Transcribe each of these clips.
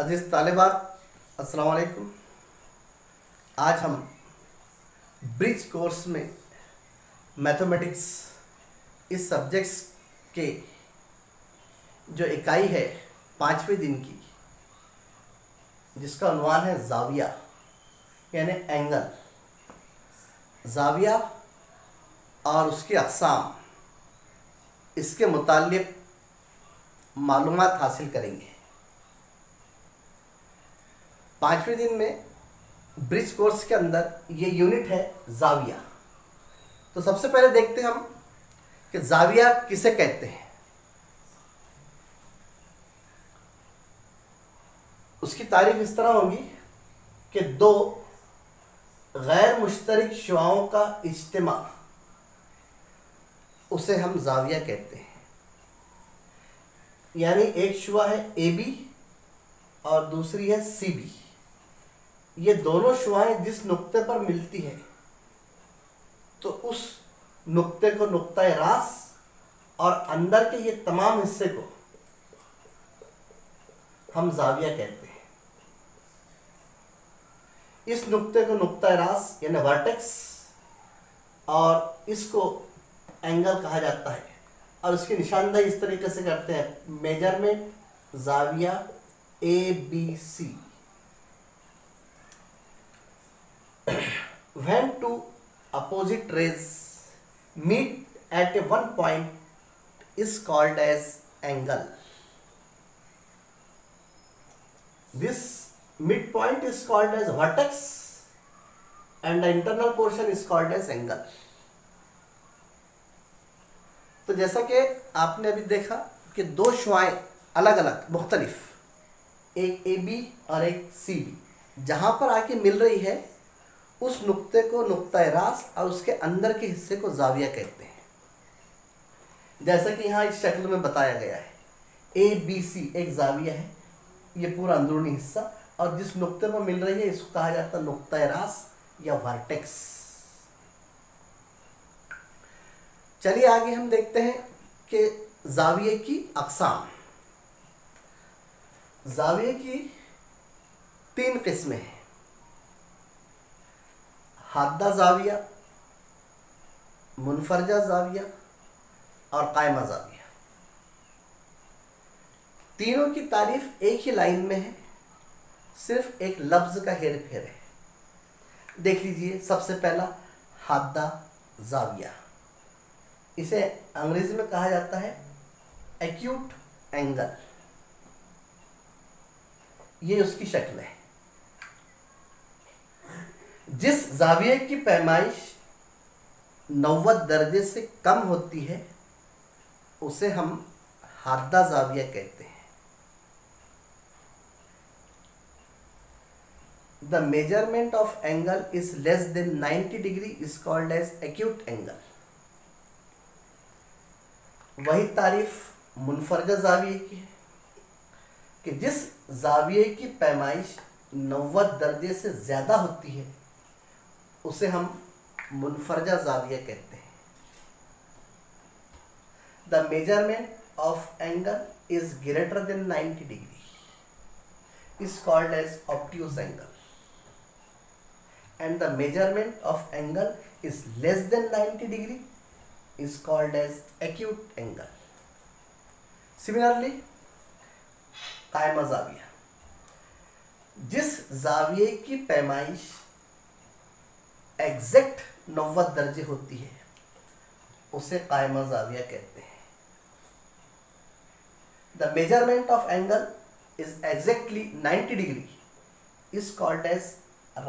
अजीज़ तालिबात, अस्सलाम वालेकुम। आज हम ब्रिज कोर्स में मैथमेटिक्स इस सब्जेक्ट्स के जो इकाई है 5वें दिन की, जिसका उन्वान है ज़ाविया यानी एंगल। ज़ाविया और उसकी अक़साम, इसके मुताल्लिक़ मालूमात हासिल करेंगे। 5वें दिन में ब्रिज कोर्स के अंदर ये यूनिट है ज़ाविया। तो सबसे पहले देखते हैं हम कि ज़ाविया किसे कहते हैं। उसकी तारीफ इस तरह होगी कि दो गैर मुश्तरक शुआओं का इज्तिमा, उसे हम ज़ाविया कहते हैं। यानी एक शुआ है AB और दूसरी है CB। ये दोनों शुआएं जिस नुक्ते पर मिलती है तो उस नुक्ते को नुक्ता रास और अंदर के ये तमाम हिस्से को हम ज़ाविया कहते हैं। इस नुक्ते को नुक्ता रास यानी वर्टेक्स और इसको एंगल कहा जाता है। और उसकी निशानदेही इस तरीके से करते हैं, measurement ज़ाविया ABC। When two opposite rays meet at one point is called as angle. This midpoint is called as vertex and the internal portion is called as angle. तो जैसा कि आपने अभी देखा कि दो शुआएं अलग अलग मुख्तलिफ, एक AB और एक CB, जहाँ पर आके मिल रही है उस नुक्ते को नुक्ता रास और उसके अंदर के हिस्से को ज़ाविया कहते हैं। जैसा कि यहाँ इस शक्ल में बताया गया है, ABC एक ज़ाविया है, ये पूरा अंदरूनी हिस्सा, और जिस नुक्ते पर मिल रही है इसको कहा जाता है नुक्ता रास या वर्टेक्स। चलिए आगे हम देखते हैं कि ज़ाविये की अक़साम। ज़ाविये की 3 किस्में हैं, हाद्दा ज़ाविया, मुनफरजा ज़ाविया और कायमा ज़ाविया। तीनों की तारीफ एक ही लाइन में है, सिर्फ एक लफ्ज़ का हेर फेर है। देख लीजिए, सबसे पहला हाद्दा ज़ाविया, इसे अंग्रेजी में कहा जाता है एक्यूट एंगल। ये उसकी शक्ल है। जिस ज़ाविये की पैमाइश 90 दर्जे से कम होती है उसे हम हाद्दा ज़ाविया कहते हैं। The measurement of angle is less than 90 degree is called as acute angle. वही तारीफ मुनफरजा ज़ाविये की है कि जिस ज़ाविये की पैमाइश 90 दर्जे से ज़्यादा होती है उसे हम मुनफरजा ज़ाविया कहते हैं। The measurement of angle is greater than 90 degree is called as obtuse angle and the measurement of angle is less than 90 degree is called as acute angle. Similarly, कायमा ज़ाविया, जिस ज़ाविये की पैमाइश एग्जैक्ट 90 दर्जे होती है उसे कायमा ज़ाविया कहते हैं। The measurement of angle is exactly 90 degree is called as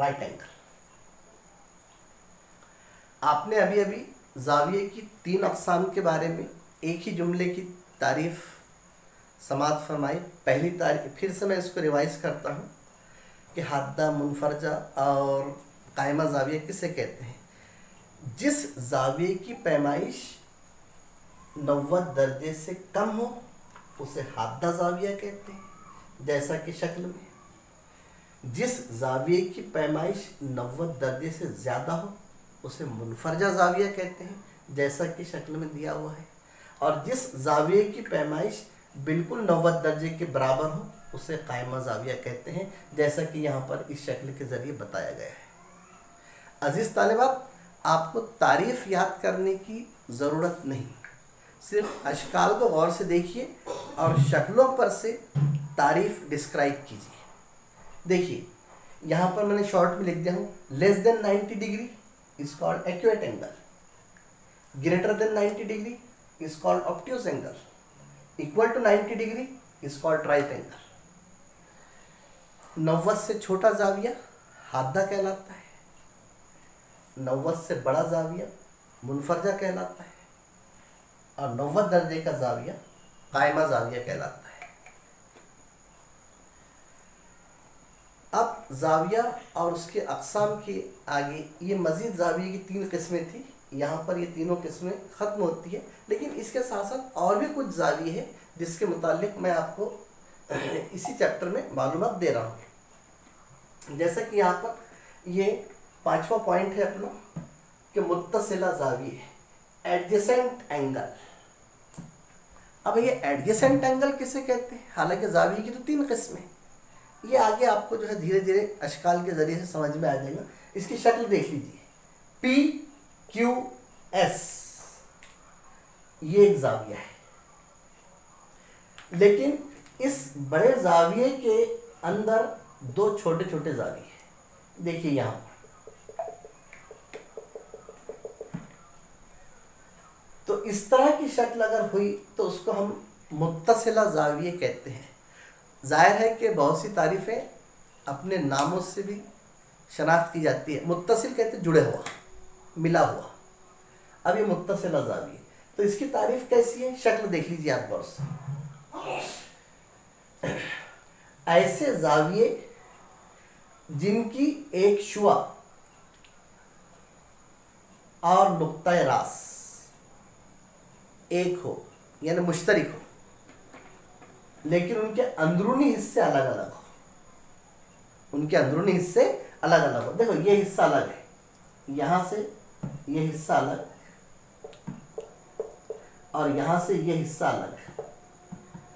right angle. आपने अभी अभी ज़ाविये की 3 अक़साम के बारे में एक ही जुमले की तारीफ़ समाअत फरमाई। पहली तारीफ़ फिर से मैं इसको रिवाइज़ करता हूँ कि हाद्दा, मुनफरजा और कायमा ज़ाविया किसे कहते हैं। जिस ज़ाविये की पैमाइश 90 दर्जे से कम हो उसे हाद्दा ज़ाविया कहते हैं, जैसा कि शक्ल में। जिस ज़ाविये की पैमाइश 90 दर्जे से ज़्यादा हो उसे मुनफरजा ज़ाविया कहते हैं, जैसा कि शक्ल में दिया हुआ है। और जिस ज़ाविये की पैमाइश बिल्कुल 90 दर्जे के बराबर हो उसे कायमा ज़ाविया कहते हैं, जैसा कि यहाँ पर इस शक्ल के ज़रिए बताया गया है। अजीज़ तालिबात, आपको तारीफ़ याद करने की ज़रूरत नहीं, सिर्फ अशकाल को गौर से देखिए और शक्लों पर से तारीफ़ डिस्क्राइब कीजिए। देखिए यहाँ पर मैंने शॉर्ट में लिख दिया हूँ, less than 90 degree is called accurate angle, greater than 90 degree is called obtuse angle, equal to 90 degree is called right angle. 90 से छोटा जाविया हादा कहलाता है, 90 से बड़ा जाविया मुनफरजा कहलाता है, और 90 दर्जे का जाविया कायमा जाविया कहलाता है। अब जाविया और उसके अक़साम के आगे ये मज़ीद जाविये की 3 किस्में थी, यहाँ पर ये तीनों किस्में ख़त्म होती है, लेकिन इसके साथ साथ और भी कुछ जाविये हैं जिसके मुतालिक मैं आपको इसी चैप्टर में मालूमात दे रहा हूँ। जैसा कि यहाँ पर ये 5वां पॉइंट है अपना कि मुत्तसिला जाविये, एडजेसेंट एंगल। अब ये एडजेसेंट एंगल किसे कहते हैं? हालांकि जाविये की तो 3 किस्में, ये आगे आपको जो है धीरे धीरे अशकाल के ज़रिए से समझ में आ जाएगा। इसकी शक्ल देख लीजिए, PQS, ये एक जाविया है, लेकिन इस बड़े जाविये के अंदर 2 छोटे छोटे जाविये हैं। देखिए यहाँ तो इस तरह की शक्ल अगर हुई तो उसको हम मुत्तसिला जाविये कहते हैं। जाहिर है कि बहुत सी तारीफ़ें अपने नामों से भी शनाख्त की जाती है। मुत्तसिल कहते हैं जुड़े हुआ, मिला हुआ। अब ये मुत्तसिला जाविये, तो इसकी तारीफ़ कैसी है? शक्ल देख लीजिए आप गौर से। ऐसे जाविये जिनकी एक शुआ और नुक्ता रास एक हो, यानी मुश्तरिक हो, लेकिन उनके अंदरूनी हिस्से अलग अलग हो। उनके अंदरूनी हिस्से अलग अलग हो। देखो ये हिस्सा अलग है, यहाँ से ये हिस्सा अलग, और यहाँ से ये हिस्सा अलग है,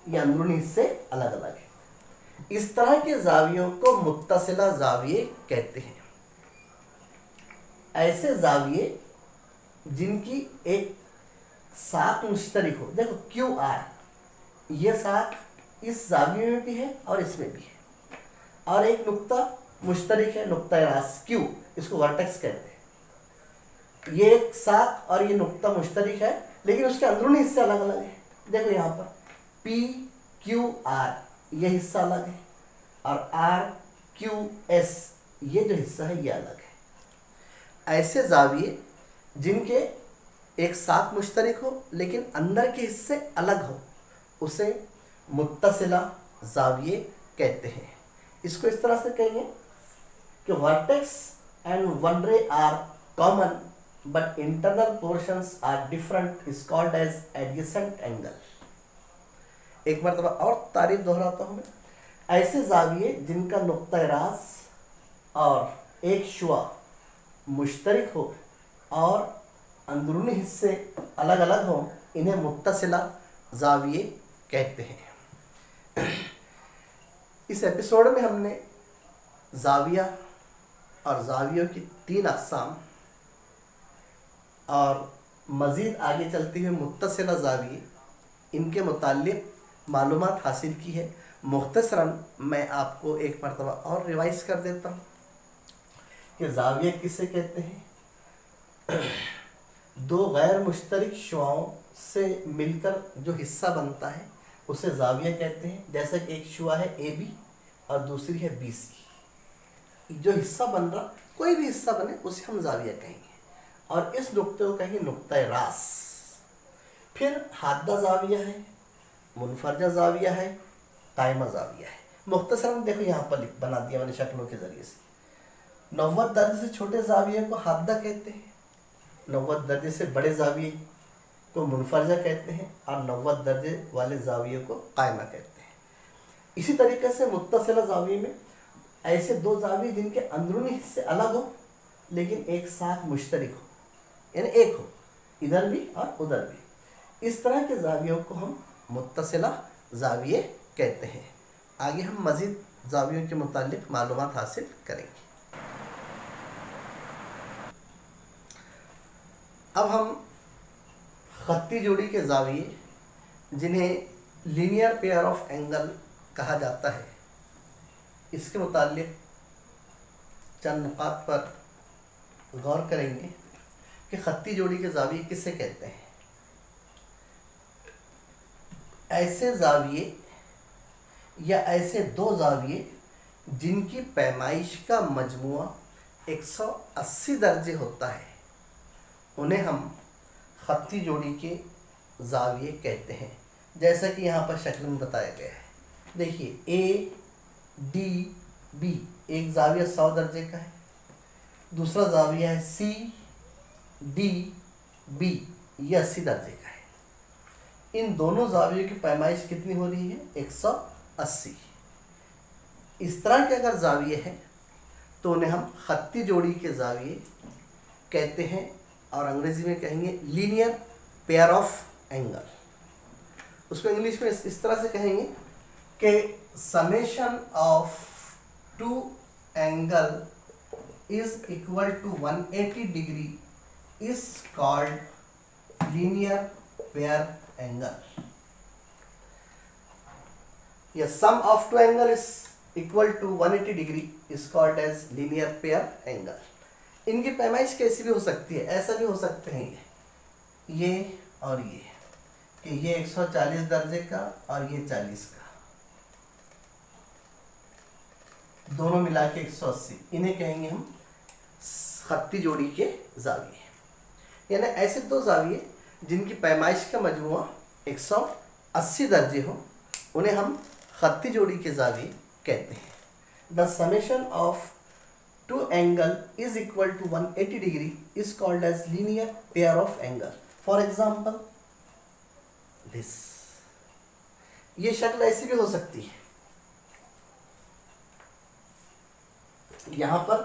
ये अंदरूनी हिस्से अलग अलग है। इस तरह के जावियों को मुत्तसिला जाविये कहते हैं। ऐसे जाविये जिनकी एक साख मुश्तरिक हो, देखो QR, ये साख इस जाविये में भी है और इसमें भी है, और एक नुक्ता मुश्तरिक है, नुक्ता रास Q, इसको वर्टेक्स कहते हैं। ये एक साख और ये नुक्ता मुश्तरिक है, लेकिन उसके अंदरूनी हिस्से अलग अलग है। देखो यहाँ पर PQR, ये हिस्सा अलग है, और RQS, ये जो हिस्सा है ये अलग है। ऐसे जाविये जिनके एक साख मुश्तरिक हो लेकिन अंदर के हिस्से अलग हो, उसे मुत्तसिला जाविये कहते हैं। इसको इस तरह से कहेंगे कि vertex and one ray are common but internal portions are different, is called as adjacent angle. एक मरतबा और तारीफ दोहराता हूँ मैं। ऐसे जाविये जिनका नुक्ता रास और एक शुआ मुश्तरिक हो और अंदरूनी हिस्से अलग अलग हों, इन्हें मुत्तसिला जाविये कहते हैं। इस एपिसोड में हमने जाविया और जावियों की 3 अक़साम और मज़ीद आगे चलते हुए मुत्तसिला जाविये, इनके मुताल्लिक़ मालूमात हासिल की है। मुख्तसरन मैं आपको एक मरतबा और रिवाइज़ कर देता हूँ कि जाविया किसे कहते हैं। 2 गैर मुश्तरिक शुआओं से मिलकर जो हिस्सा बनता है उसे जाविया कहते हैं। जैसे कि एक शुआ है AB और दूसरी है BC। जो हिस्सा बन रहा, कोई भी हिस्सा बने, उसे हम जाविया कहेंगे, और इस नुक्ते को कहेंगे नुक्ता रास। फिर हादा जाविया है, मुनफरजा जाविया है, कायमा जाविया है। मुख्तसरन देखो यहाँ पर बना दिया मैंने शक्लों के ज़रिए से। 90 दर्जे से छोटे जाविये को हादा कहते हैं, 90 दर्जे से बड़े जाविये को मुनफरजा कहते हैं, और 90 दर्जे वाले जाविये को कायमा कहते हैं। इसी तरीके से मुत्तसिला जाविये में ऐसे 2 जाविये जिनके अंदरूनी हिस्से अलग हो लेकिन एक साथ मुश्तरिक हो, यानी एक हो, इधर भी और उधर भी। इस तरह के जावियों को हम मुत्तसिला जाविये कहते हैं। आगे हम मज़ीद जावियों के मुतालिक मालूमात हासिल करेंगे। अब हम खत्ती जोड़ी के जाविये, जिन्हें लीनियर पेयर ऑफ एंगल कहा जाता है, इसके मुतालिक चंद नुकात पर गौर करेंगे कि खत्ती जोड़ी के जाविये किसे कहते हैं। ऐसे जाविये या ऐसे दो जाविये जिनकी पैमाइश का मजमुआ 180 दर्जे होता है, उन्हें हम खत्ती जोड़ी के जाविये कहते हैं। जैसा कि यहाँ पर शक्ल में बताया गया है, देखिए ए डी बी एक जाविया 100 दर्जे का है, दूसरा जाविया है सी डी बी, ये 80 दर्जे का है। इन दोनों जावियों की पैमाइश कितनी हो रही है? 180। इस तरह के अगर जाविये हैं तो उन्हें हम खत्ती जोड़ी के जाविये कहते हैं, और अंग्रेजी में कहेंगे लीनियर पेयर ऑफ एंगल। उसको इंग्लिश में इस तरह से कहेंगे कि summation of two angle is equal to 180 degree is called linear pair angle. या sum of two angle is equal to 180 degree is called as linear pair angle. इनकी पैमाइश कैसी भी हो सकती है, ऐसा भी हो सकते हैं ये और ये, कि ये 140 दर्जे का और ये 40 का, दोनों मिला के 180, इन्हें कहेंगे हम खत्ती जोड़ी के जाविये। यानी ऐसे दो जाविये जिनकी पैमाइश का मजमुआ 180 दर्जे हो, उन्हें हम खत्ती जोड़ी के जाविये कहते हैं। The summation of two angle is equal to 180 degree is called as linear pair of angle. For example, this. ये शक्ल ऐसी भी हो सकती है। यहाँ पर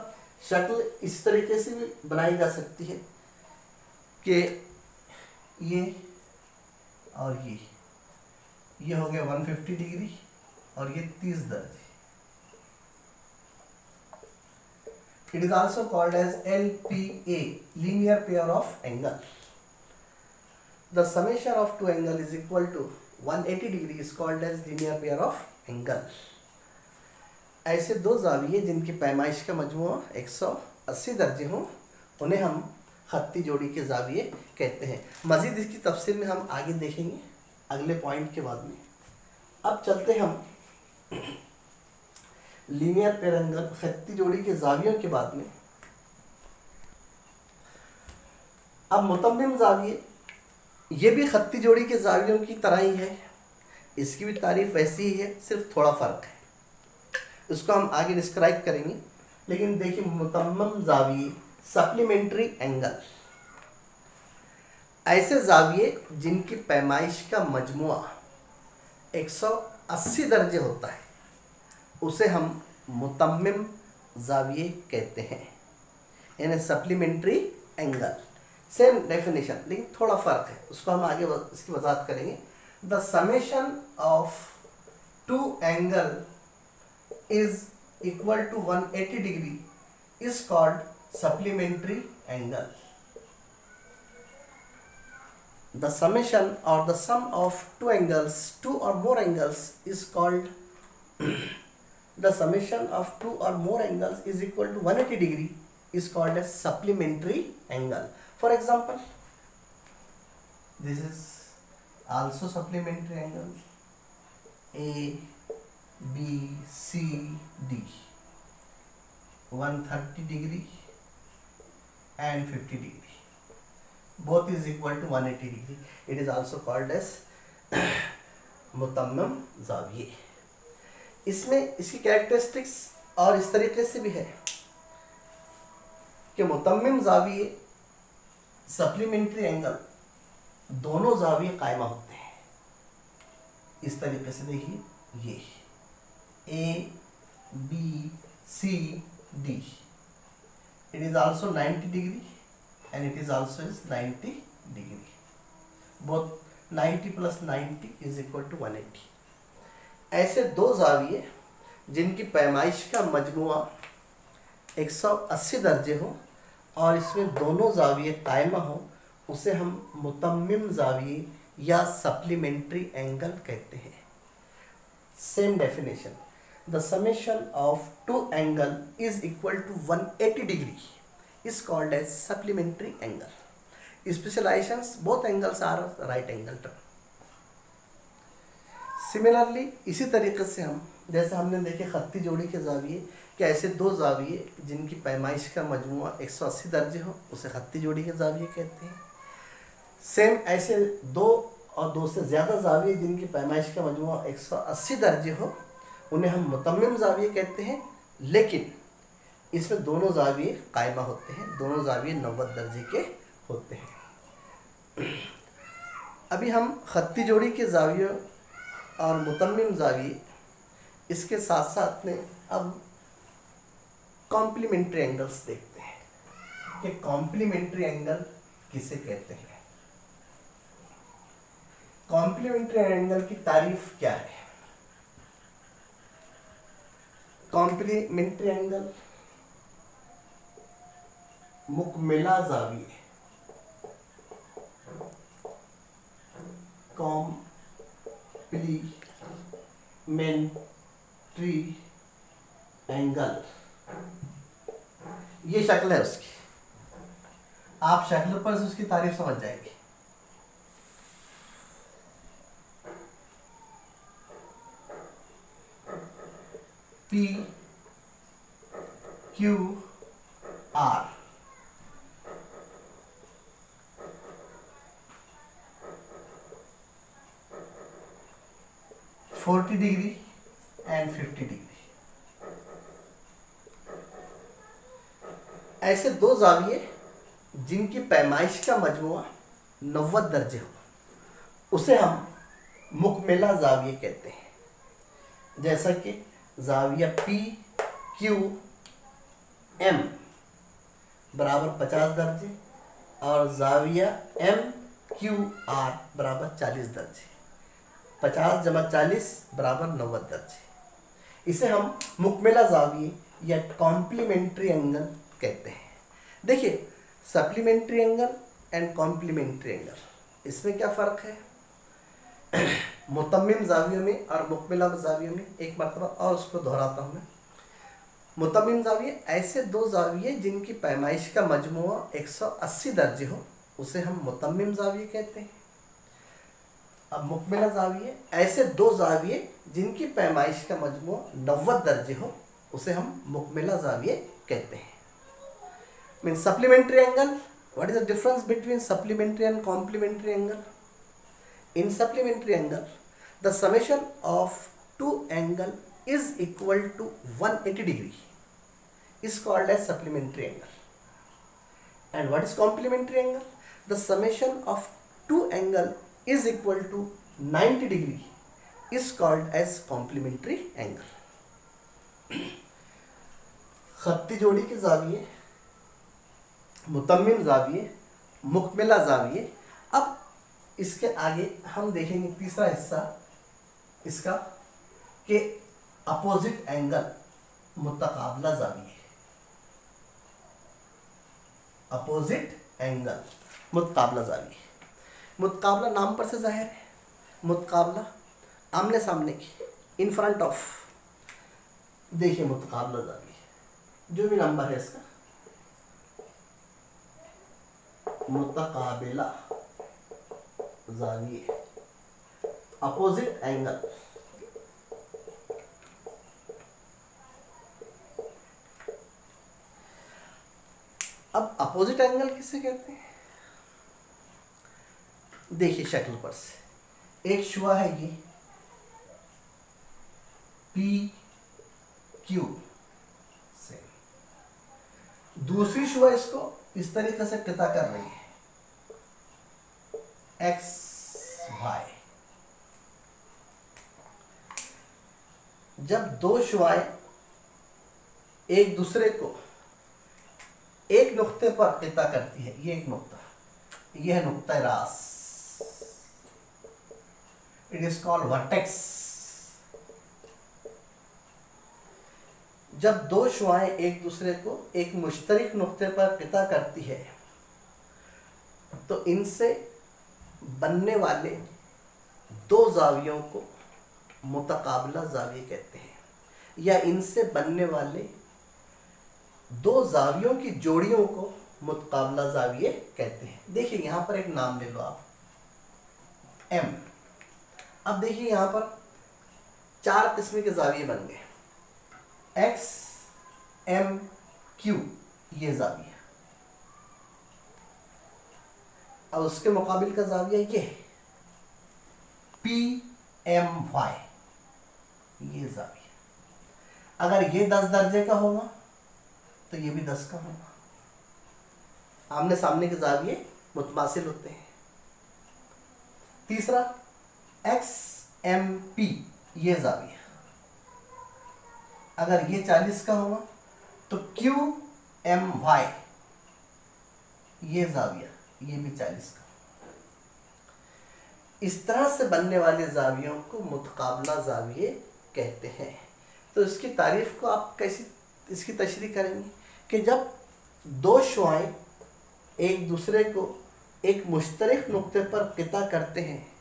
शक्ल इस तरीके से भी बनाई जा सकती है कि ये और ये हो गया 150 डिग्री और ये 30 दर्जे। It is also called as LPA, linear pair of angle. The summation of two angle is equal to 180 degree is called as linear pair of angle. ऐसे दो जाविये जिनकी पैमाइश का मजमुआ 180 दर्जे हों, उन्हें हम खत्ती जोड़ी के जाविये कहते हैं। मज़ीद इसकी तफसील में हम आगे देखेंगे अगले पॉइंट के बाद में। अब चलते हम लीनियर पेयर एंगल खत्ती जोड़ी के जावियों के बाद में। अब मुतम्मिम जाविये, ये भी खत्ती जोड़ी के जावियों की तरह ही है, इसकी भी तारीफ वैसी ही है, सिर्फ थोड़ा फ़र्क है, इसको हम आगे डिस्क्राइब करेंगे। लेकिन देखिए, मुतम्मिम जाविये सप्लीमेंट्री एंगल, ऐसे जाविये जिनकी पैमाइश का मजमुआ 180 दर्जे होता है, उसे हम मुतम्मिम जाविये कहते हैं, यानी सप्लीमेंट्री एंगल। सेम डेफिनेशन लेकिन थोड़ा फ़र्क है, उसको हम आगे इसकी वजाहत करेंगे। The summation of two angle is equal to 180 degree is called supplementary angle. The summation or the sum of two angles, two or more angles is called the summation of two or more angles is equal to 180 degree is called as supplementary angle. For example, this is also supplementary angle A, B, C, D, 130 degree and 50 degree. Both is equal to 180 degree. It is also called as मुतम्मिम जाविये। इसमें इसकी characteristics और इस तरीके से भी है कि मुतम्मिम जाविये supplementary angle दोनों जाविये कायमा होते हैं। इस तरीके से देखिए, ये A, B, C, D, it is also 90 degree and it is also is 90 degree. Both 90 plus 90 is equal to 180. ऐसे दो जाविये जिनकी पैमाइश का मजमुआ 180 दर्जे हो और इसमें दोनों जाविये कायमा हो, उसे हम मुतम्मिम जाविये या सप्लीमेंट्री एंगल कहते हैं। Same definition, the summation of two angle is equal to 180 degree is called as supplementary angle. Specializations, both angles are right angle turn. Similarly इसी तरीके से हम, जैसे हमने देखे खत्ती जोड़ी के जाविये, कि ऐसे दो जाविये जिनकी पैमाइश का मजमुआ 180 दर्जे हो, उसे खत्ती जोड़ी के जाविये कहते हैं। सेम ऐसे दो और दो से ज़्यादा जाविये जिनकी पैमाइश का मजमुआ 180 दर्जे हो, उन्हें हम मुतम्मिम जाविये कहते हैं। लेकिन इसमें दोनों जाविये कायमा होते हैं, दोनों जाविये 90 दर्जे के होते हैं। अभी हम खत्ती जोड़ी के जावियों और मुतम्मिम जाविये, इसके साथ साथ में अब कॉम्प्लीमेंट्री एंगल्स देखते हैं कि कॉम्प्लीमेंट्री एंगल किसे कहते हैं। कॉम्प्लीमेंट्री एंगल की तारीफ क्या है? कॉम्प्लीमेंट्री एंगल मुकमिला जाविये, कॉम्प्लीमेंट्री एंगल, ये शक्ल है उसकी। आप शक्ल पर से उसकी तारीफ समझ जाएंगे। P Q R, forty degree and 50 degree, ऐसे दो जाविये जिनकी पैमाइश का मजमुआ 90 दर्जे हो, उसे हम मुकमिला जाविये कहते हैं। जैसा कि जाविया पी क्यू एम बराबर 50 दर्जे और जाविया एम क्यू आर बराबर 40 दर्जे, 50 जमा 40 बराबर 90 दर्जे। इसे हम मुकमिला जाविये या कॉम्प्लीमेंट्री एंगल कहते हैं। देखिए, supplementary angle and complementary angle, इसमें क्या फ़र्क है? मुतम्मिम जावियों में और मुकमिला जावियों में एक मरतबा और उसको दोहराता हूँ मैं। मुतम्मिम जाविये ऐसे दो जाविये जिनकी पैमाइश का मजमुआ 180 दर्जे हो, उसे हम मुतम्मिम जाविये कहते हैं। अब मुकमिला जाविये ऐसे दो जाविये जिनकी पैमाइश का मजमुआ 90 दर्जे हो, उसे हम मुकमिला जाविये कहते हैं। Mean supplementary angle, what is the difference between supplementary and complementary angle? In supplementary angle, the summation of two angle is equal to 180 degree is called as supplementary angle. And what is complementary angle? The summation of two angle is equal to 90 degree is called as complementary angle. खत्ती जोड़ी के जाविये, मुतम्मिम जाविये, मुकमिला जाविये। अब इसके आगे हम देखेंगे तीसरा हिस्सा इसका कि अपोजिट एंगल मुतकाबला जाविये। अपोजिट एंगल मुतकाबला जाविये, मुतकाबला नाम पर से जाहिर है। मुतकाबला आमने सामने की, इन फ्रंट ऑफ। देखिए मुतकाबला जाविये, जो भी नंबर है इसका, मुतकाबिला जाविये, अपोजिट एंगल। अब अपोजिट एंगल किसे कहते हैं? देखिए शक्ल पर से, एक शुआ है ये पी क्यू से, दूसरी शुआ इसको इस तरीके से पिता कर रही है, एक्स वाई। जब दो शुआएं एक दूसरे को एक नुक्ते पर पिता करती है, ये एक नुक्ता, यह है नुक्ता रास, इट इज कॉल्ड वर्टेक्स। जब दो शुआएं एक दूसरे को एक मुश्तरक नुक्ते पर क़िता करती है तो इनसे बनने वाले दो जावियों को मुतकाबला जाविये कहते हैं, या इनसे बनने वाले दो जावियों की जोड़ियों को मुतकाबला जाविये कहते हैं। देखिए यहाँ पर एक नाम ले लो आप, M। अब देखिए यहाँ पर चार किस्म के जाविये बन गए, X, M, Q, ये जाविया। अब उसके मुकाबिल का जाविया ये है P, M, Y, ये जाविया। अगर ये 10 दर्जे का होगा तो ये भी 10 का होगा। आमने सामने के जाविये मुतमासिल होते हैं। तीसरा X, M, P, ये जाविया। अगर ये 40 का होगा तो Q, M, Y, ये जाविया, ये भी 40 का। इस तरह से बनने वाले जावियों को मुतकाबला जाविये कहते हैं। तो इसकी तारीफ को आप कैसी इसकी तशरीह करेंगे कि जब दो शुआएं एक दूसरे को एक मुश्तरक नुक्ते पर क़िता करते हैं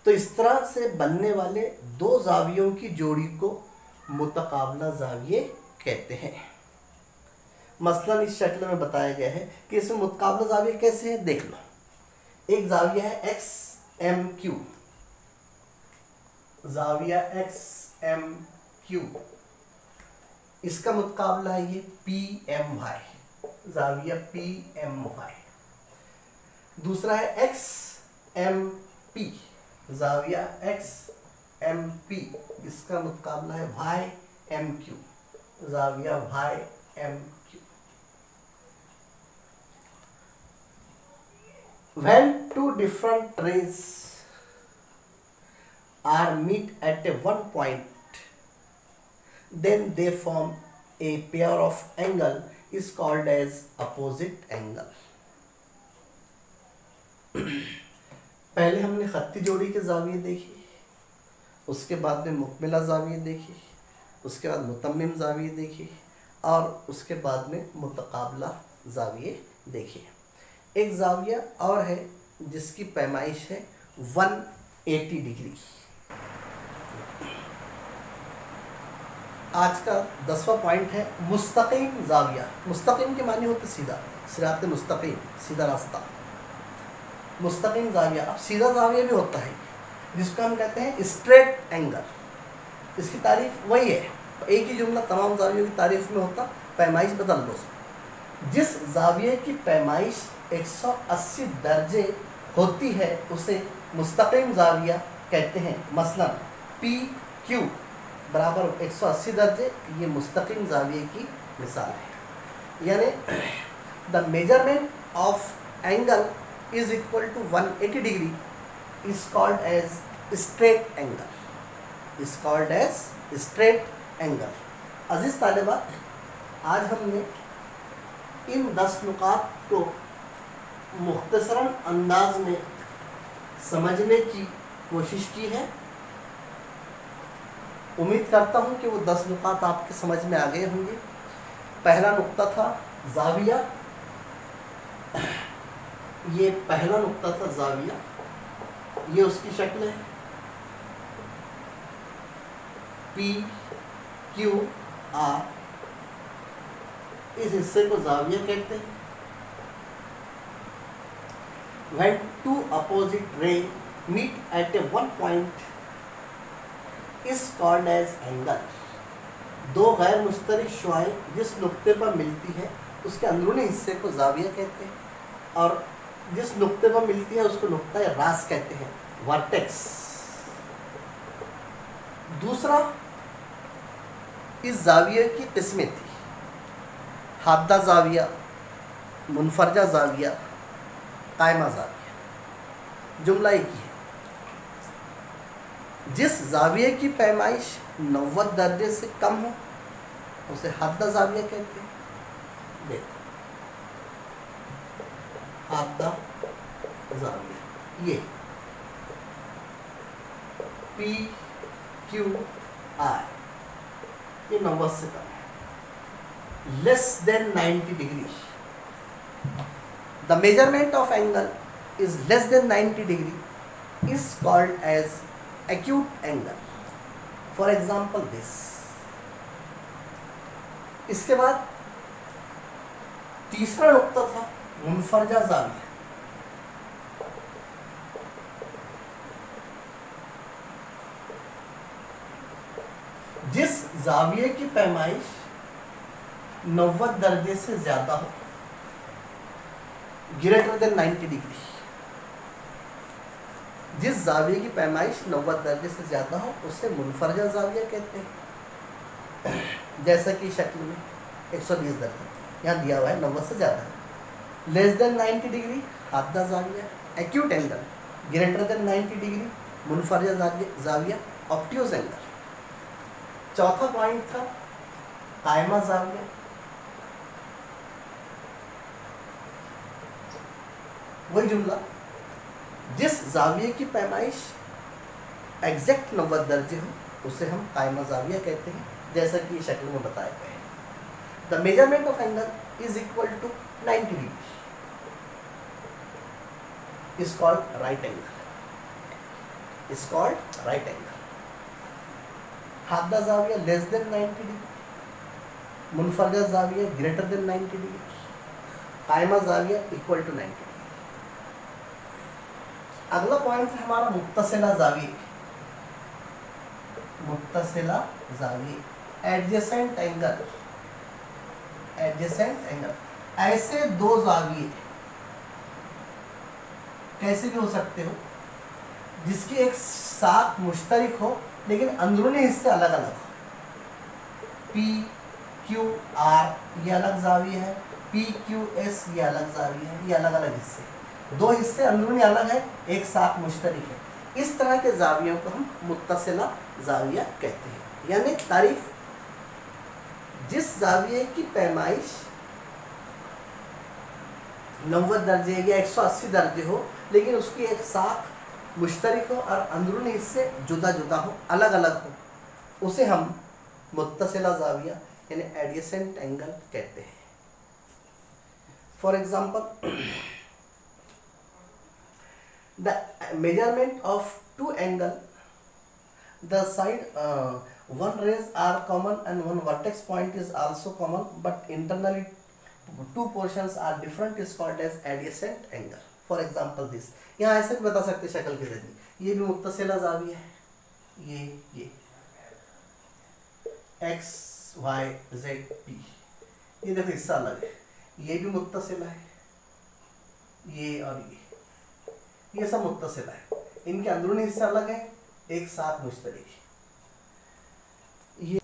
तो इस तरह से बनने वाले दो जावियों की जोड़ी को मुतकाबला जाविये कहते हैं। मसलन इस शक्ल में बताया गया है कि इसमें मुतकाबला जाविये कैसे है, देख लो। एक जाविया है X, M, Q, जाविया X, M, Q, इसका मुतकाबला है ये P, M, Y, जाविया P, M, Y। दूसरा है X, M, P, जाविया X, M, P, इसका मुतकाबला है Y, M, Q, जाविया Y, M, Q। When two different rays are meet at a one point, then they form a pair of angle is called as opposite angle। पहले हमने खत्ती जोड़ी के जाविये देखे, उसके बाद में मुकमिला जाविये देखे, उसके बाद मुतम्मिम जाविये देखे और उसके बाद में मुतकाबला जाविये देखे। एक जाविया और है जिसकी पैमाइश है 180 डिग्री। आज का 10वां पॉइंट है मुस्तकीम जाविया। मुस्तकीम के मानी होते सीधा, सिरात मुस्तकीम, सीधा रास्ता। मुस्तकीम जाविया, अब सीधा जाविया भी होता है जिसको हम कहते हैं स्ट्रेट एंगल। इसकी तारीफ वही है, एक ही जुमला तमाम जावियों की तारीफ में होता, पैमाइश बदल लो। जिस जाविये की पैमाइश 180 दर्जे होती है उसे मुस्तकीम जाविया कहते हैं। मसलन PQ बराबर 180 दर्जे, ये मुस्तकीम जाविये की मिसाल है। यानी the measurement of angle is equal to 180 degree is called as straight angle, is called as straight angle। अजीज तालिबा, आज हमने इन 10 नुकात को मुख्तसरन अंदाज में समझने की कोशिश की है। उम्मीद करता हूँ कि वो 10 नुकात आपके समझ में आ गए होंगे। पहला नुक्ता था जाविया, ये पहला नुक्ता था जाविया, ये उसकी शक्ल है PQR। इस हिस्से को जाविया कहते हैं। When two opposite rays meet at a one point is called as angle। दो गैर मुश्तरक शुआएं जिस नुक्ते पर मिलती है उसके अंदरूनी हिस्से को जाविया कहते हैं और जिस नुक्ते पर मिलती है उसको नुक्ता या रास कहते हैं, वर्टेक्स। दूसरा, इस जाविये की किस्में थी, हादा जाविया, मुनफरजा जाविया, कायमा जाविया। जुमला एक ही है। जिस जाविये की पैमाइश 90 दर्जे से कम हो उसे हादा जाविया कहते हैं। देखो, हादा जाविया, ये PQR, ये 90 से कम है, less than 90 degree. The measurement of angle is less than 90 degree is called as acute angle. For example this. इसके बाद तीसरा नुक्ता था मुनफरजा जाविया। जिस जाविये की पैमाइश 90 दर्जे से ज्यादा हो, ग्रेटर देन 90 डिग्री, जिस जाविये की पैमाइश 90 दर्जे से ज्यादा हो उसे मुनफरजा जाविया कहते हैं। जैसा कि शक्ल में 120 दर्जे यहाँ दिया हुआ है, 90 से ज्यादा है। लेस देन 90 डिग्री हाददा जाविया, acute angle. Greater than 90 degree मुनफरजा जाविया, ऑब्ट्यूज एंगल। चौथा पॉइंट था कायमा जाविया। वही जुमला, जिस जाविये की पैमाइश एग्जैक्ट 90 दर्जे हो उसे हम कायमा जाविया कहते हैं, जैसा कि शक्ल में बताया गया है। The measurement of angle is equal to 90 degree is called right angle, is called right angle. हाददा जाविया लेस देन 90 डिग्री, मुनफरजा जाविया ग्रेटर देन 90 डिग्री, कायमा जाविया इक्वल टू 90 डिग्री। अगला पॉइंट है हमारा मुत्तसिला जाविया। मुत्तसिला जाविया, एडजेसेंट एंगल। एडजेसेंट एंगल, ऐसे दो जाविये कैसे भी हो सकते हो जिसकी एक साथ मुश्तरिक हो लेकिन अंदरूनी हिस्से अलग अलग हो। पी क्यू आर ये अलग जाविया है, पी क्यू एस ये अलग जाविया है, ये अलग अलग हिस्से, दो हिस्से अंदरूनी अलग है, एक साथ मुश्तरिक है। इस तरह के जावियों को हम मुत्तसिला जाविया कहते हैं। यानी तारीफ, जिस जाविये की पैमाइश 90 दर्जे या 180 दर्जे हो लेकिन उसकी एक साथ मुश्तरिक हो और अंदरूनी हिस्से जुदा जुदा हो, अलग अलग हो, उसे हम मुत्तसिला जाविया यानी एडजेसेंट एंगल कहते हैं। For example, the measurement of two angle, the side one rays are common and one vertex point is also common but internally two portions are different is called as adjacent angle. For example this, यहाँ ऐसे बता सकते शक्ल के जरिए, ये भी मुत्तसिला जाविया है, ये x y z p, ये देखो हिस्सा अलग है, ये भी मुत्तसिला है, ये और ये सब मुत्तसिला है, इनके अंदरूनी हिस्सा अलग है, एक साथ मुश्तरिक है। ये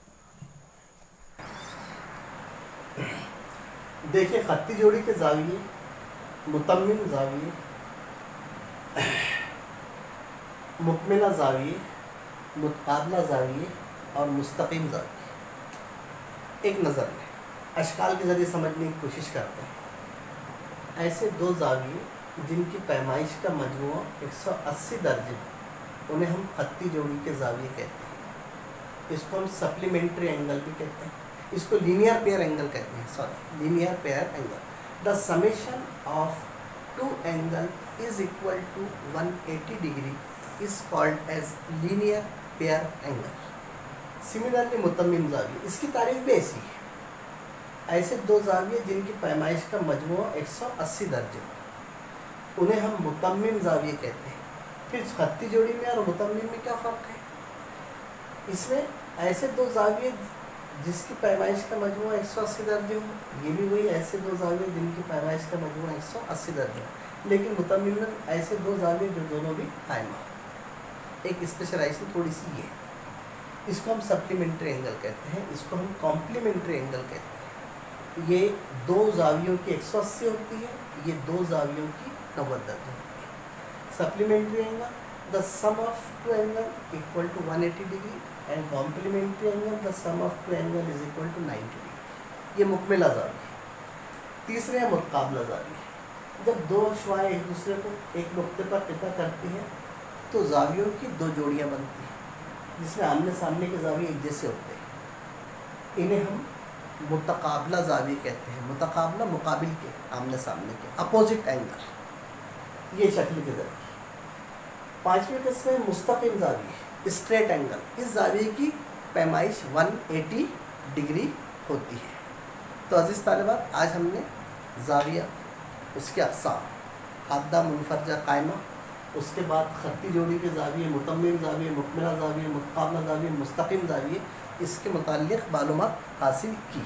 देखिए खत्ती जोड़ी के जाविये, मुतम्मिम जाविये, मुकमिला जाविये, मुतकाबला जाविये और मुस्तकीम जाविये एक नज़र में अशकाल के ज़रिए समझने की कोशिश करते हैं। ऐसे दो जाविये जिनकी पैमाइश का मजमूआ 180 दर्जे, उन्हें हम खत्ती जोड़ी के जाविये कहते हैं। इसको हम सप्लीमेंट्री एंगल भी कहते हैं, इसको लीनियर पेयर एंगल कहते हैं, sorry linear pair angle. The summation of two angle is equal to 180 degree is called as linear pair angle. Similarly मुतम्मिम जाविया, इसकी तारीफ भी ऐसी है। ऐसे दो जाविये जिनकी पैमाइश का मजमूआ 180 दर्जे हो, उन्हें हम मुतम्मिम जाविये कहते हैं। फिर खत्ती जोड़ी में और मुतम्मिम में क्या फ़र्क है? इसमें ऐसे दो जाविये जिसकी पैमाइश का मजमूआ 180 दर्जे हो, ये भी वही ऐसे दो जाविये जिनकी पैमाइश का मजमूआ 180 दर्जे हो, लेकिन मुतम्मिम में ऐसे दो जाविये जो दोनों भी कायमा। एक स्पेशलाइजेशन थोड़ी सी ये है, इसको हम सप्लीमेंट्री एंगल कहते हैं, इसको हम कॉम्प्लीमेंट्री एंगल कहते हैं। ये दो जावियों की 180 होती है, ये दो जावियों की 90 दर्जे होती है। Supplementary angle, the sum of two angle equal to 180 degree and complementary angle the sum of two angle is equal to 90 degree. ये मुकमिला जाविया। तीसरे है मुतकाबला जाविया। जब दो अश्वाएं एक दूसरे को एक नुक्ते पर पिता करती हैं तो जावियों की दो जोड़ियां बनती हैं, जिसमें आमने सामने के जाविये एक जैसे होते हैं। इन्हें हम मुतकाबला जाविये कहते हैं। मुतकाबला मुकाबिल के, आमने सामने के, अपोजिट एंगल, ये शक्ल के जरिए। पांचवी किस्म है मुस्तकिम जाविये, स्ट्रेट एंगल। इस जाविये की पैमाइश 180 डिग्री होती है। तो अजीज़ तालिबात, आज हमने जाविया, उसके अक़साम, हादा, मुनफरजा, कायमा, उसके बाद खत्ती जोड़ी के जाविये, मुतम्मिम जाविये, मुकमिला जाविये, मुतकाबला जाविये, मुस्तकिम जाविये, इसके मुताल्लिक़ मालूमात हासिल की।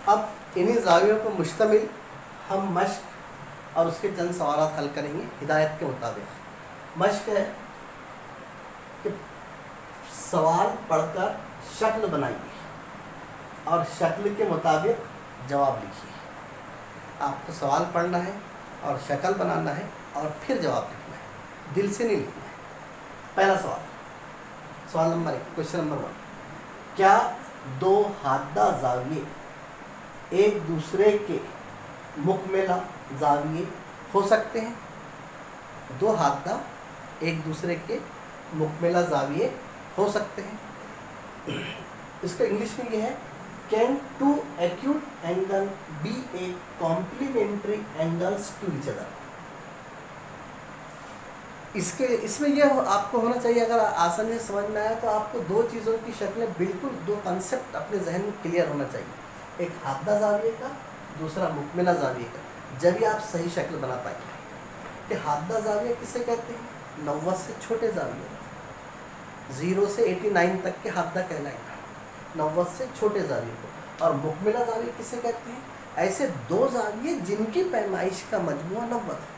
अब इन्हीं जावियों पर मुश्तमिल हम मश्क और उसके चंद सवाल हल करेंगे हिदायत के मुताबिक। मश्क है कि सवाल पढ़कर शक्ल बनाइए और शक्ल के मुताबिक जवाब लिखिए। आपको सवाल पढ़ना है और शक्ल बनाना है और फिर जवाब लिखना है, दिल से नहीं लिखना है। पहला सवाल, सवाल नंबर 1, क्वेश्चन नंबर 1, क्या दो हादा जाविये एक दूसरे के मुकमिला जाविये हो सकते हैं? दो हादा एक दूसरे के मुकमिला जाविये हो सकते हैं। इसका इंग्लिश में ये है, can two acute angle be a complementary angles to each other. इसमें यह आपको होना चाहिए, अगर आसानी से समझ में आया तो आपको दो चीज़ों की शक्लें, बिल्कुल दो कंसेप्ट अपने जहन में क्लियर होना चाहिए, एक हादा जाविये का, दूसरा मुकमिला जाविये का। जब भी आप सही शक्ल बना पाएंगे कि हादा जाविया किसे कहते हैं? 90 से छोटे जाविये, 0 से 89 तक के हादा कहलाएगा 90 से छोटे जाविये को। और मुकमिला जाविये किसे कहते हैं? ऐसे दो जाविये जिनकी पैमाइश का मजमूआ 90 है।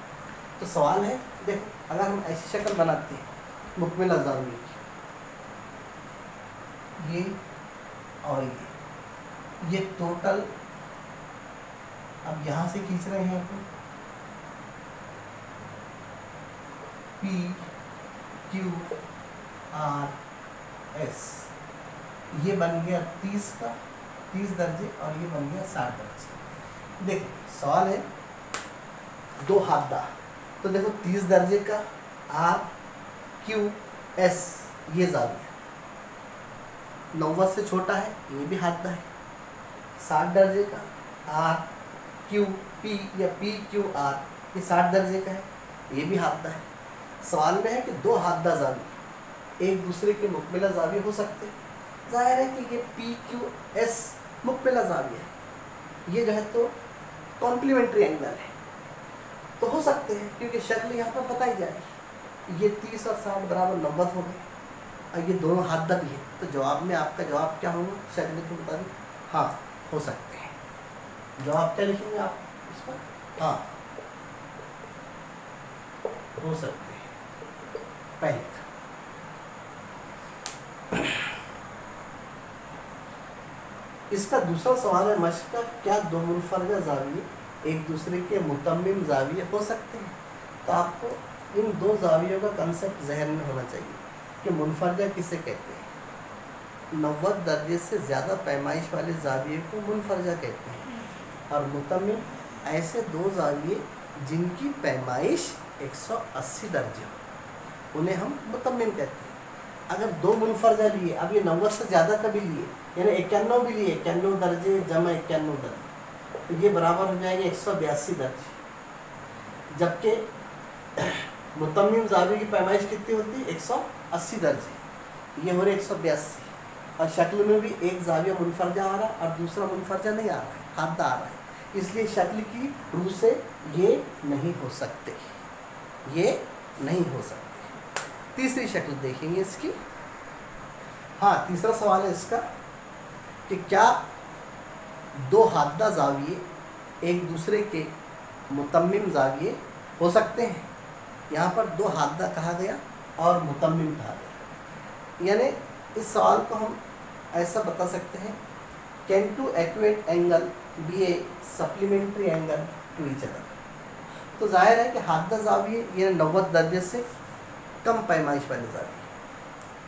तो सवाल है, देखो, अगर हम ऐसी शक्ल बनाते हैं मुकमिला जाविये की, ये और ये टोटल, अब यहाँ से खींच रहे हैं अपन P Q R S, ये बन गया 30 का 30 दर्जे और ये बन गया 60 दर्जे। देखो सवाल है दो हादा, तो देखो 30 दर्जे का R Q S ये जाविया 90 से छोटा है, ये भी हादा है। 60 दर्जे का R Q P या P Q R ये 60 दर्जे का है, ये भी हादा है। सवाल में है कि दो हादा जाविये एक दूसरे के मुकमिला जाविये हो सकते हैं। जाहिर है कि ये P Q S मुकमिला जाविया है, ये जो है तो कॉम्प्लीमेंट्री एंगल है, तो हो सकते हैं क्योंकि शक्ल यहाँ पर बताई जा रही है। ये 30 और 60 बराबर 90 हो गए और ये दोनों हादा भी है, तो जवाब में आपका जवाब क्या होगा शक्ल के मुताबिक? हाँ, हो सकते हैं। जवाब क्या लिखेंगे आप इस पर? हाँ, हो सकते हैं। पहले इसका दूसरा सवाल है मश्क का, क्या दो मुनफरजा जाविये एक दूसरे के मुतम्मिम जाविये हो सकते हैं? तो आपको इन दो जावियों का कंसेप्ट जहन में होना चाहिए कि मुनफरजा किसे कहते हैं। 90 दर्जे से ज़्यादा पैमाइश वाले जाविये को मुनफरजा कहते हैं, और मुतम्मिम ऐसे दो जाविये जिनकी पैमाइश 180 दर्जे हो, उन्हें हम मुतम्मिम कहते हैं। अगर दो मुनफरजा लिए, अब ये 90 से ज़्यादा का भी लिए, यानी 91 भी लिए, 91 दर्जे जमा 91 दर्जे, तो ये बराबर हो जाएंगे 182 दर्जे। जबकि मुतम्मिम जाविये की पैमाइश कितनी होती है? 180 दर्जे, ये हो रहे 182। और शक्ल में भी एक जाविया मुनफरजा आ रहा है और दूसरा मुनफरजा नहीं आ रहा है, हादा आ रहा है, इसलिए शक्ल की रूह से ये नहीं हो सकते, ये नहीं हो सकते। तीसरी शक्ल देखेंगे इसकी। हाँ, तीसरा सवाल है इसका कि क्या दो हादा जाविये एक दूसरे के मुतम्मिम जाविये हो सकते हैं? यहाँ पर दो हादा कहा गया और मुतम्मिम कहा गया, यानी इस सवाल को हम ऐसा बता सकते हैं, can two accurate angle be a supplementary angle to each other. तो जाहिर है कि हादा जाविये ये 90 दर्जे से कम पैमाइश वाले जाविये,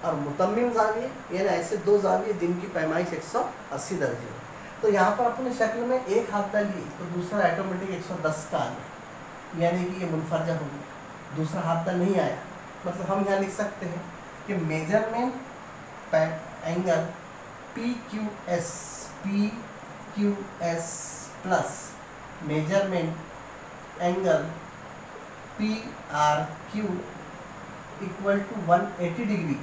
और मुतम्मिम जाविये यानी ऐसे दो जाविये जिनकी पैमाइश 180 दर्जे हो। तो यहाँ पर अपने शक्ल में एक हादा लिए तो दूसरा ऑटोमेटिक 110 का आ गया, यानी कि ये मुनफरजा हो गया। दूसरा हादा नहीं आया, मतलब हम यहाँ लिख सकते हैं कि measurement angle PQS plus measurement angle PRQ equal to 180 degree.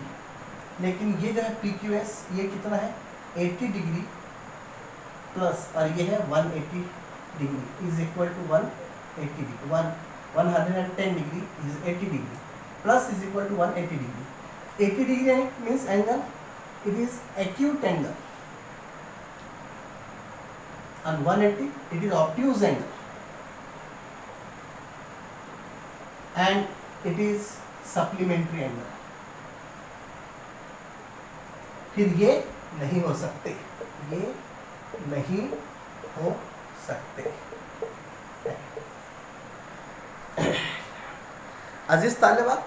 लेकिन ये जो है PQS ये कितना है 80 डिग्री प्लस, और ये है 180 degree is equal to 180 degree 110 degree is 80 degree plus is equal to 180 degree. 80 degree means angle, it is acute angle, and 180 it is obtuse angle, and it is supplementary angle। फिर ये नहीं हो सकते, ये नहीं हो सकते। अजीज तालिबात,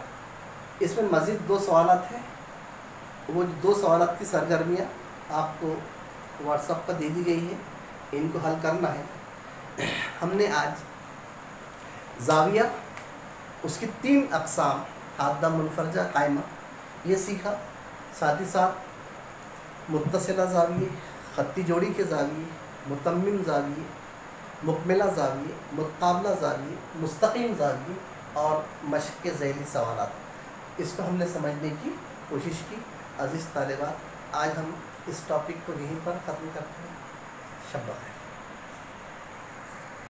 इसमें मज़ीद 2 सवालात हैं। वो 2 सवालात की सरगर्मियाँ आपको व्हाट्सएप पर दे दी गई है, इनको हल करना है। हमने आज ज़ाविया, उसकी 3 अक़साम, हाद्दा, मुनफरजा, कायमा, ये सीखा। साथ ही साथ मुत्तसिला ज़ाविये, ख़त्ती जोड़ी के ज़ाविये, मुतम्मिम ज़ाविये, मुकमिला ज़ाविये, मुतक़ाबला ज़ाविये, मुस्तक़ीम ज़ाविये और मश्क़ के ज़ैली सवालात, इसको हमने समझने की कोशिश की। अज़ीज़ तालिबात, आज हम इस टॉपिक को यहीं पर ख़त्म करते हैं। शब बख़ैर।